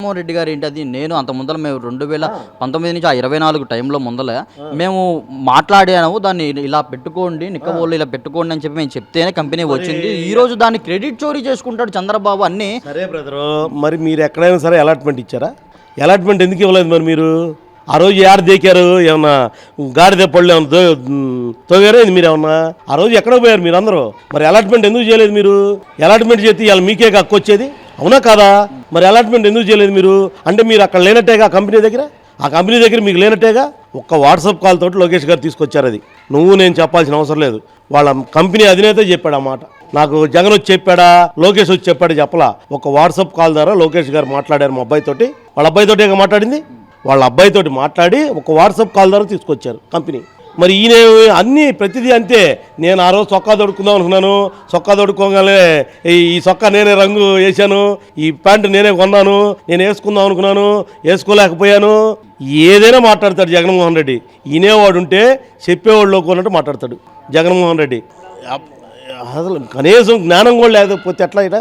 జగన్మోహన్ రెడ్డి గారు ఏంటి అది నేను అంత ముందర మేము 2019 నుంచి ఆ 24 టైంలో ముందల మేము మాట్లాడాము దాన్ని ఇలా పెట్టుకోండి నిక్కబోళ్ళు ఇలా పెట్టుకోండి అని చెప్పి మేము చెప్తేనే కంపెనీ వచ్చింది. ఈ రోజు దాన్ని క్రెడిట్ చోరీ చేసుకుంటాడు చంద్రబాబు అన్ని. సరే బ్రదరు, మరి మీరు ఎక్కడైనా సరే అలాట్మెంట్ ఇచ్చారా? అలాట్మెంట్ ఎందుకు ఇవ్వలేదు మరి మీరు? ఆ రోజు యారు దేకారు? ఏమన్నా గాడిద పళ్ళు ఏమన్నా తోగారా మీరు? ఏమన్నా ఆ రోజు ఎక్కడ పోయారు మీరు అందరూ? మరి అలాట్మెంట్ ఎందుకు చేయలేదు మీరు? అలాట్మెంట్ చేస్తే ఇవాళ మీకే హక్కు వచ్చేది, అవునా కాదా? మరి అలాట్మెంట్ ఎందుకు చేయలేదు మీరు? అంటే మీరు అక్కడ లేనట్టేగా కంపెనీ దగ్గర, ఆ కంపెనీ దగ్గర మీకు లేనట్టేగా. ఒక్క వాట్సాప్ కాల్ తోటి లోకేష్ గారు తీసుకొచ్చారు. అది నువ్వు నేను చెప్పాల్సిన అవసరం లేదు, వాళ్ళ కంపెనీ అధినేత చెప్పాడు ఆ మాట. నాకు జగన్ వచ్చి చెప్పాడా, లోకేష్ వచ్చి చెప్పాడు చెప్పలా. ఒక వాట్సాప్ కాల్ ద్వారా లోకేష్ గారు మాట్లాడారు మా అబ్బాయితోటి. వాళ్ళ అబ్బాయితోటి మాట్లాడింది, వాళ్ళ అబ్బాయితోటి మాట్లాడి ఒక వాట్సాప్ కాల్ ద్వారా తీసుకొచ్చారు కంపెనీ. మరి ఈయన అన్నీ ప్రతిదీ అంతే. నేను ఆ రోజు చొక్కా దొడుకుందాం అనుకున్నాను, చొక్కా దొడుకోగానే ఈ చొక్కా నేనే రంగు వేసాను, ఈ ప్యాంటు నేనే కొన్నాను, నేను వేసుకుందాం అనుకున్నాను, వేసుకోలేకపోయాను. ఏదైనా మాట్లాడతాడు జగన్మోహన్ రెడ్డి. ఈనేవాడు ఉంటే చెప్పేవాళ్ళు కొన్నట్టు మాట్లాడతాడు జగన్మోహన్ రెడ్డి. అసలు కనీసం జ్ఞానం కూడా లేకపోతే ఎట్లా ఇట